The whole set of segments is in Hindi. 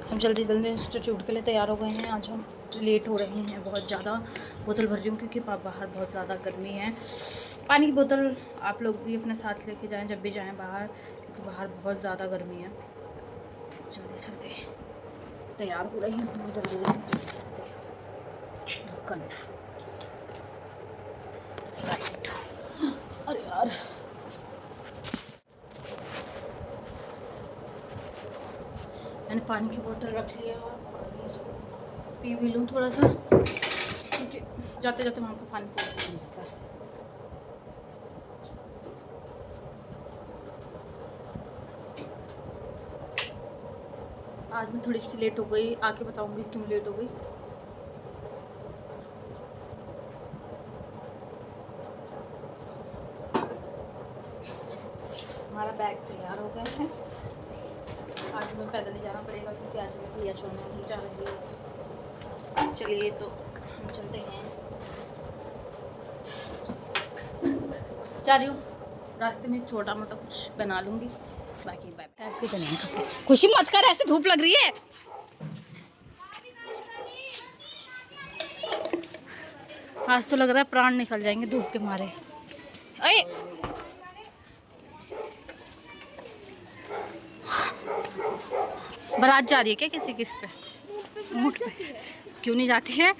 हम जल्दी जल्दी इंस्टीट्यूट के लिए तैयार हो गए हैं। आज हम लेट हो रहे हैं बहुत ज़्यादा। बोतल भर रही हूँ क्योंकि बाहर बहुत ज़्यादा गर्मी है। पानी की बोतल आप लोग भी अपने साथ लेके जाएं जब भी जाएं बाहर, क्योंकि बाहर बहुत ज़्यादा गर्मी है। जल्दी जल्दी तैयार हो रही हूँ, जल्दी जल्दी ढक्कन। राइट, अरे यार मैंने पानी की बोतल रख लिया और पानी पी भी लूँ थोड़ा सा, क्योंकि जाते जाते वहाँ पर पानी पी मिलता है। आज मैं थोड़ी सी लेट हो गई, आके बताऊँगी क्यों लेट हो गई। हमारा बैग तैयार हो गया है। आज हमें पैदल ही जाना पड़ेगा क्योंकि आज मैं भैया छोड़ने नहीं जा रही है। चलिए तो हम चलते हैं। जा रही हूँ, रास्ते में छोटा मोटा कुछ बना लूँगी, बाकी बाय बाय। खुशी मत कर, ऐसे धूप लग रही है। आज तो लग रहा है प्राण निकल जाएंगे धूप के मारे। अरे बारात जा रही है क्या किसी किस पे? ऊँट पे क्यों नहीं जाती है?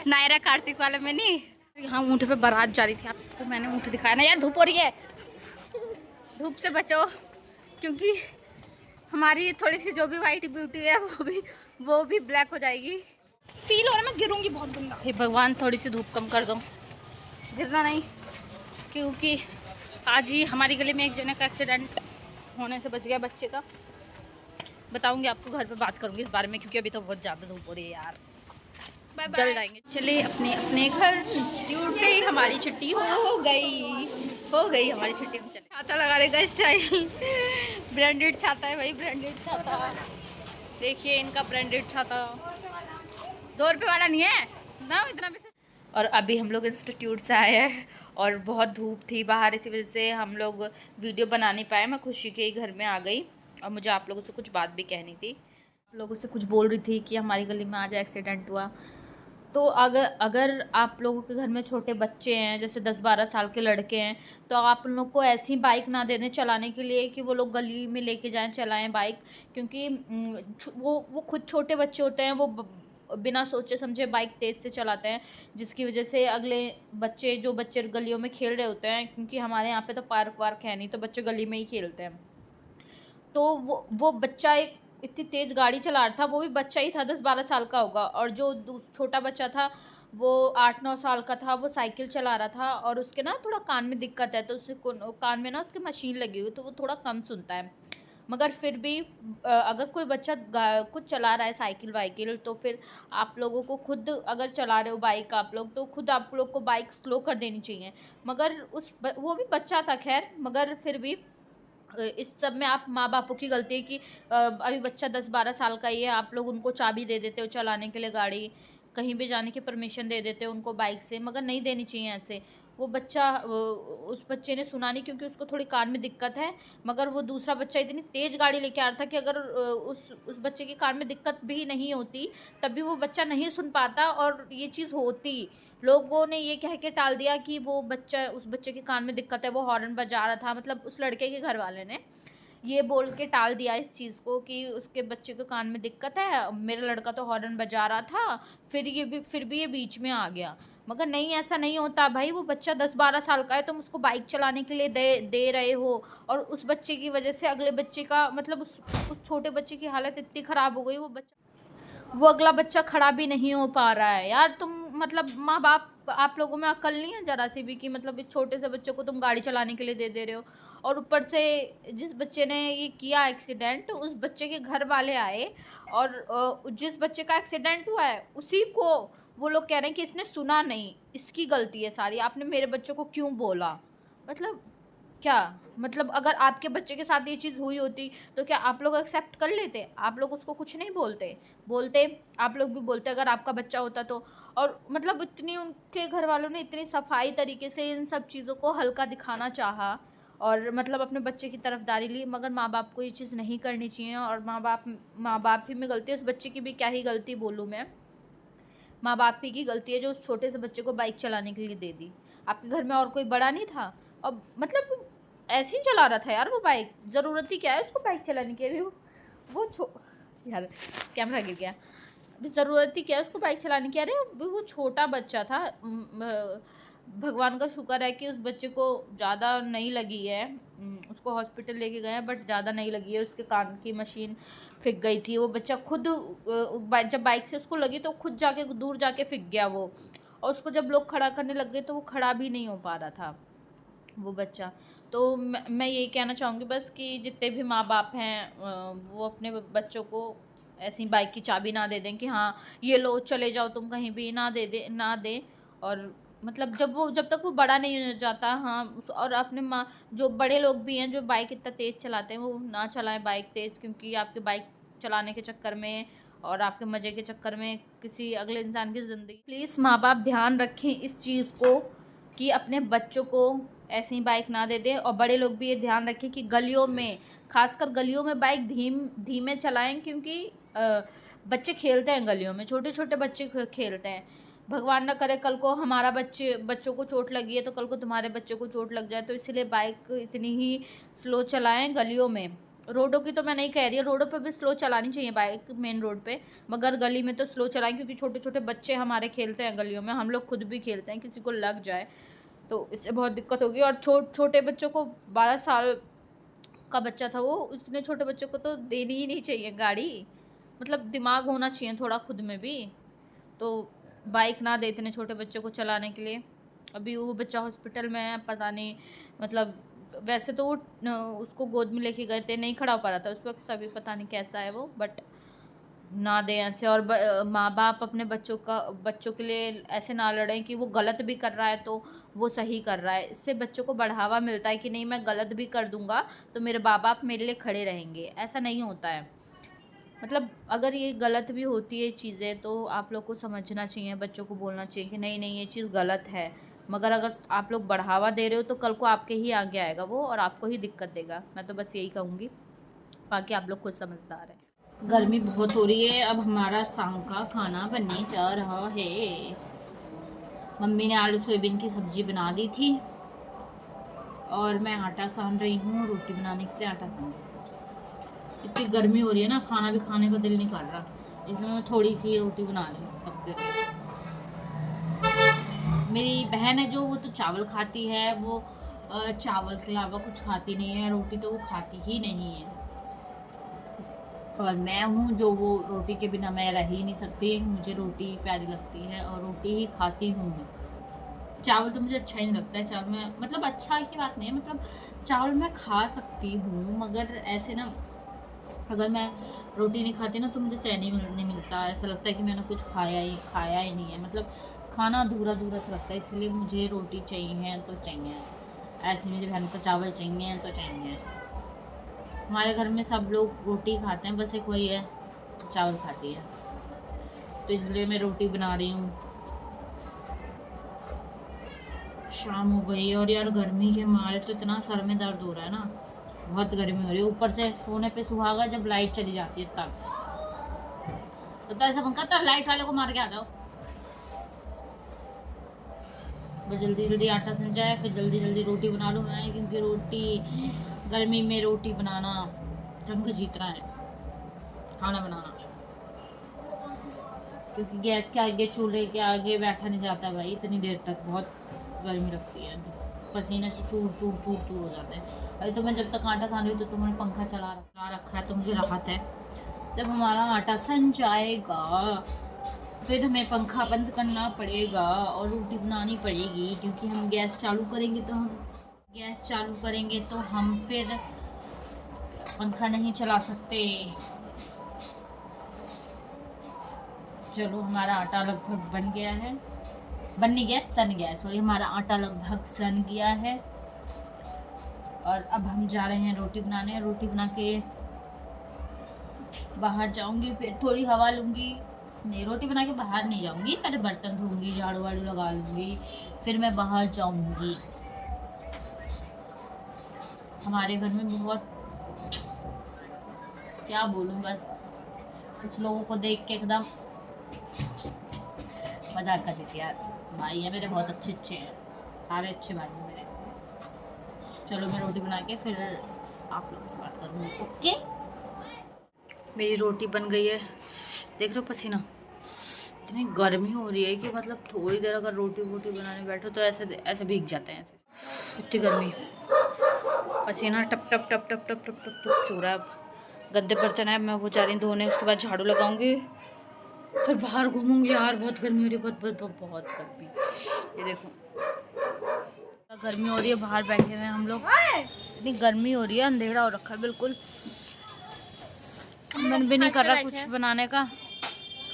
नायरा कार्तिक वाले में नहीं, यहाँ ऊँट पे बारात जा रही थी। आपको मैंने ऊँट दिखाया ना यार। धूप हो रही है, धूप से बचो, क्योंकि हमारी थोड़ी सी जो भी वाइट ब्यूटी है वो भी ब्लैक हो जाएगी। फील हो रहा है मैं गिरूंगी बहुत गंदा। हे भगवान, थोड़ी सी धूप कम कर दो, गिरना नहीं, क्योंकि आज ही हमारी गली में एक जने का एक्सीडेंट होने से बच गया बच्चे का। बताऊंगी आपको, घर पे बात करूंगी इस बारे में, क्योंकि अभी तो बहुत ज़्यादा धूप हो रही है यार। जल जाएंगे। चलिए अपने अपने घर इंस्टीट्यूट से हमारी छुट्टी हो गई हमारी छुट्टी में। चले छाता लगा रहेगा स्टाइल। ब्रांडेड छाता है भाई, ब्रांडेड छाता। देखिए इनका ब्रांडेड छाता 2 रुपये वाला नहीं है ना, इतना भी। और अभी हम लोग इंस्टीट्यूट से आए हैं और बहुत धूप थी बाहर, इसी वजह से हम लोग वीडियो बना नहीं पाए। मैं खुशी के घर में आ गई और मुझे आप लोगों से कुछ बात भी कहनी थी। आप लोगों से कुछ बोल रही थी कि हमारी गली में आज एक्सीडेंट हुआ। तो अगर आप लोगों के घर में छोटे बच्चे हैं, जैसे 10-12 साल के लड़के हैं, तो आप उन लोग को ऐसी बाइक ना दे दें चलाने के लिए कि वो लोग गली में लेके जाएं चलाएं बाइक, क्योंकि वो खुद छोटे बच्चे होते हैं, वो बिना सोचे समझे बाइक तेज़ से चलाते हैं, जिसकी वजह से अगले जो बच्चे गलियों में खेल रहे होते हैं, क्योंकि हमारे यहाँ पे तो पार्क वार्क है नहीं, तो बच्चे गली में ही खेलते हैं। तो वो बच्चा एक इतनी तेज़ गाड़ी चला रहा था, वो भी बच्चा ही था, 10-12 साल का होगा, और जो छोटा बच्चा था वो 8-9 साल का था, वो साइकिल चला रहा था, और उसके ना थोड़ा कान में दिक्कत है, तो उसके कान में ना उसके मशीन लगी हुई, तो वो थोड़ा कम सुनता है। मगर फिर भी अगर कोई बच्चा कुछ चला रहा है साइकिल वाइकिल, तो फिर आप लोगों को खुद, अगर चला रहे हो बाइक आप लोग, तो खुद आप लोग को बाइक स्लो कर देनी चाहिए। मगर वो भी बच्चा था खैर, मगर फिर भी इस सब में आप माँ बापों की गलती है कि अभी बच्चा 10-12 साल का ही है, आप लोग उनको चाबी दे देते हो चलाने के लिए गाड़ी, कहीं भी जाने की परमिशन दे देते हो उनको बाइक से, मगर नहीं देनी चाहिए ऐसे। वो बच्चा उस बच्चे ने सुना नहीं, क्योंकि उसको थोड़ी कान में दिक्कत है, मगर वो दूसरा बच्चा इतनी तेज़ गाड़ी लेके आ रहा था कि अगर उस बच्चे के कान में दिक्कत भी नहीं होती तब भी वो बच्चा नहीं सुन पाता, और ये चीज़ होती। लोगों ने ये कह के टाल दिया कि उस बच्चे के कान में दिक्कत है, वो हॉर्न बजा रहा था, मतलब उस लड़के के घर वाले ने ये बोल के टाल दिया इस चीज़ को कि उसके बच्चे को कान में दिक्कत है, मेरा लड़का तो हॉर्न बजा रहा था, फिर भी ये बीच में आ गया। मगर नहीं, ऐसा नहीं होता भाई, वो बच्चा 10-12 साल का है, तुम उसको बाइक चलाने के लिए दे रहे हो, और उस बच्चे की वजह से अगले बच्चे का, मतलब उस छोटे बच्चे की हालत इतनी ख़राब हो गई, वो अगला बच्चा खड़ा भी नहीं हो पा रहा है। यार तुम, मतलब माँ बाप, आप लोगों में अक्ल नहीं है ज़रा सी भी कि मतलब इस छोटे से बच्चे को तुम गाड़ी चलाने के लिए दे रहे हो। और ऊपर से जिस बच्चे ने ये किया एक्सीडेंट, उस बच्चे के घर वाले आए, और जिस बच्चे का एक्सीडेंट हुआ है उसी को वो लोग कह रहे हैं कि इसने सुना नहीं, इसकी गलती है सारी, आपने मेरे बच्चे को क्यों बोला। मतलब क्या, मतलब अगर आपके बच्चे के साथ ये चीज़ हुई होती तो क्या आप लोग एक्सेप्ट कर लेते? आप लोग उसको कुछ नहीं बोलते, आप लोग भी बोलते अगर आपका बच्चा होता तो। और मतलब इतनी, उनके घर वालों ने इतनी सफाई तरीके से इन सब चीज़ों को हल्का दिखाना चाहा, और मतलब अपने बच्चे की तरफदारी ली, मगर माँ बाप को ये चीज़ नहीं करनी चाहिए। और माँ बाप ही में गलती है, उस बच्चे की भी क्या ही गलती बोलूँ मैं, माँ बाप ही की गलती है जो उस छोटे से बच्चे को बाइक चलाने के लिए दे दी। आपके घर में और कोई बड़ा नहीं था, और मतलब ऐसे ही चला रहा था यार वो बाइक, ज़रूरत ही क्या है उसको बाइक चलाने की। अभी वो यार कैमरा गिर गया। अभी ज़रूरत ही क्या है उसको बाइक चलाने की। अरे वो छोटा बच्चा था, भगवान का शुक्र है कि उस बच्चे को ज़्यादा नहीं लगी है, उसको हॉस्पिटल लेके गए हैं बट ज़्यादा नहीं लगी है। उसके कान की मशीन फिक गई थी, वो बच्चा खुद जब बाइक से उसको लगी तो खुद जाके दूर जाके फिक गया वो, और उसको जब लोग खड़ा करने लग गए तो वो खड़ा भी नहीं हो पा रहा था वो बच्चा। तो मैं यही कहना चाहूँगी बस कि जितने भी माँ बाप हैं वो अपने बच्चों को ऐसी बाइक की चाबी ना दे दें कि हाँ ये लो चले जाओ तुम कहीं भी, ना दें। और मतलब जब तक वो बड़ा नहीं हो जाता, हाँ, और अपने माँ जो बड़े लोग भी हैं जो बाइक इतना तेज़ चलाते हैं वो ना चलाएं बाइक तेज़, क्योंकि आपके बाइक चलाने के चक्कर में और आपके मज़े के चक्कर में किसी अगले इंसान की ज़िंदगी। प्लीज़ माँ बाप ध्यान रखें इस चीज़ को कि अपने बच्चों को ऐसी बाइक ना दे दें। और बड़े लोग भी ये ध्यान रखें कि गलियों में, खासकर गलियों में बाइक धीमे चलाएं, क्योंकि बच्चे खेलते हैं गलियों में, छोटे छोटे बच्चे खेलते हैं। भगवान ना करे कल को हमारा बच्चों को चोट लगी है तो कल को तुम्हारे बच्चों को चोट लग जाए। तो इसलिए बाइक इतनी ही स्लो चलाएं गलियों में। रोडों की तो मैं नहीं कह रही है, रोडों पे भी स्लो चलानी चाहिए बाइक मेन रोड पे, मगर गली में तो स्लो चलाएं, क्योंकि छोटे छोटे बच्चे हमारे खेलते हैं गलियों में, हम लोग खुद भी खेलते हैं, किसी को लग जाए तो इससे बहुत दिक्कत होगी। और छोटे बच्चों को 12 साल का बच्चा था वो, इतने छोटे बच्चों को तो देनी ही नहीं चाहिए गाड़ी, मतलब दिमाग होना चाहिए थोड़ा खुद में भी। तो बाइक ना दे इतने छोटे बच्चों को चलाने के लिए। अभी वो बच्चा हॉस्पिटल में है, पता नहीं, मतलब वैसे तो वो उसको गोद में लेके गए थे, नहीं खड़ा हो पा रहा था उस वक्त, तभी पता नहीं कैसा है वो, बट ना दें ऐसे। और माँ बाप अपने बच्चों के लिए ऐसे ना लड़ें कि वो गलत भी कर रहा है तो वो सही कर रहा है। इससे बच्चों को बढ़ावा मिलता है कि नहीं मैं गलत भी कर दूंगा तो मेरे माँ बाप मेरे लिए खड़े रहेंगे। ऐसा नहीं होता है, मतलब अगर ये गलत भी होती है चीज़ें तो आप लोग को समझना चाहिए, बच्चों को बोलना चाहिए कि नहीं नहीं ये चीज़ गलत है। मगर अगर आप लोग बढ़ावा दे रहे हो तो कल को आपके ही आगे आएगा वो और आपको ही दिक्कत देगा। मैं तो बस यही कहूँगी, बाकी आप लोग खुद समझदार हैं। गर्मी बहुत हो रही है। अब हमारा शाम का खाना बनने जा रहा है। मम्मी ने आलू सोयाबीन की सब्जी बना दी थी और मैं आटा सान रही हूँ रोटी बनाने के लिए। आटा सान, इतनी गर्मी हो रही है ना, खाना भी खाने का दिल नहीं कर रहा, इसलिए मैं थोड़ी सी रोटी बना रही हूँ सबके लिए। मेरी बहन है जो, वो तो चावल खाती है, वो चावल के अलावा कुछ खाती नहीं है, रोटी तो वो खाती ही नहीं है। और मैं हूँ जो वो रोटी के बिना मैं रह ही नहीं सकती, मुझे रोटी प्यारी लगती है और रोटी ही खाती हूँ मैं। चावल तो मुझे अच्छा ही नहीं लगता है। चावल में मतलब अच्छा की बात नहीं है, मतलब चावल मैं खा सकती हूँ, मगर ऐसे ना अगर मैं रोटी नहीं खाती ना तो मुझे चैन ही नहीं मिलता, ऐसा लगता है कि मैंने कुछ खाया ही नहीं है, मतलब खाना अधूरा अधूरा सा लगता है। इसलिए मुझे रोटी चाहिए तो चाहिए, ऐसे मेरी बहन को चावल चाहिए तो चाहिए। हमारे घर में सब लोग रोटी खाते हैं, बस एक वही है चावल खाती है, तो इसलिए मैं रोटी बना रही हूँ। शाम हो गई और यार गर्मी के मारे तो इतना सर में दर्द हो रहा है ना, बहुत गर्मी हो रही है। ऊपर से सोने पे सुहागा जब लाइट चली जाती है तब तो ऐसा मन करता है लाइट वाले को मार के आ जाओ। बस जल्दी जल्दी आटा सन जाए, फिर जल्दी जल्दी रोटी बना लूँ मैं, क्योंकि रोटी गर्मी में रोटी बनाना जंग जीतना है, खाना बनाना, क्योंकि गैस के आगे चूल्हे के आगे बैठा नहीं जाता भाई इतनी देर तक, बहुत गर्मी लगती है, पसीने से चूर चूर चूर चूर हो जाते हैं। अभी तो मैं जब तक आटा सान रही हूँ तो तुमने पंखा चला रखा है तो मुझे राहत है। जब हमारा आटा सन जाएगा फिर हमें पंखा बंद करना पड़ेगा और रोटी बनानी पड़ेगी, क्योंकि हम गैस चालू करेंगे तो हम फिर पंखा नहीं चला सकते। चलो हमारा आटा लगभग बन गया है, सन गया, सॉरी, हमारा आटा लगभग सन गया है और अब हम जा रहे हैं रोटी बनाने। रोटी बना के बाहर जाऊंगी, फिर थोड़ी हवा लूँगी। नहीं, रोटी बना के बाहर नहीं जाऊंगी, पहले बर्तन धोऊंगी, झाड़ू वाड़ू लगा लूँगी, फिर मैं बाहर जाऊंगी। हमारे घर में बहुत, क्या बोलूं, बस कुछ लोगों को देख के एकदम मजाक कर देती यार। भाई है मेरे बहुत अच्छे अच्छे हैं, सारे अच्छे भाई हैं मेरे। चलो मैं रोटी बना के फिर आप लोगों से बात करूँगी, ओके। मेरी रोटी बन गई है, देख रहे हो पसीना, इतनी गर्मी हो रही है कि मतलब थोड़ी देर अगर रोटी वोटी बनाने बैठो तो ऐसे ऐसे भीग जाते हैं, ऐसे इतनी गर्मी, पसीना टप टप टप टप टप टप टप टप चूरा है। गद्दे बर्तन है, मैं वो जा रही हूँ धोने, उसके बाद झाड़ू लगाऊंगी, फिर बाहर घूमूंगी। यार बहुत गर्मी हो रही है, बहुत बहुत बहुत, बहुत गर्मी। ये देखो गर्मी हो रही है, बाहर बैठे हुए हैं हम लोग, इतनी गर्मी हो रही है, अंधेरा हो रखा है बिल्कुल, मन भी नहीं कर रहा कुछ बनाने का।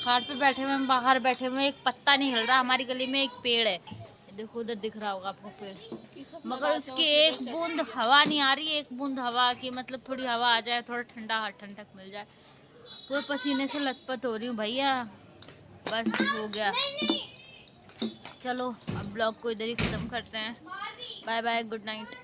खाट पे बैठे हुए हैं, बाहर बैठे हुए हैं, एक पत्ता नहीं हिल रहा। हमारी गली में एक पेड़ है, देखो उधर दिख रहा होगा आपको पेड़, मगर उसकी एक बूंद हवा नहीं आ रही है, एक बूंद हवा की, मतलब थोड़ी हवा आ जाए, थोड़ा ठंडा ठंडक मिल जाए। पूरे पसीने से लथपथ हो रही हूँ भैया, बस हो गया। चलो अब ब्लॉग को इधर ही ख़त्म करते हैं, बाय बाय, गुड नाइट।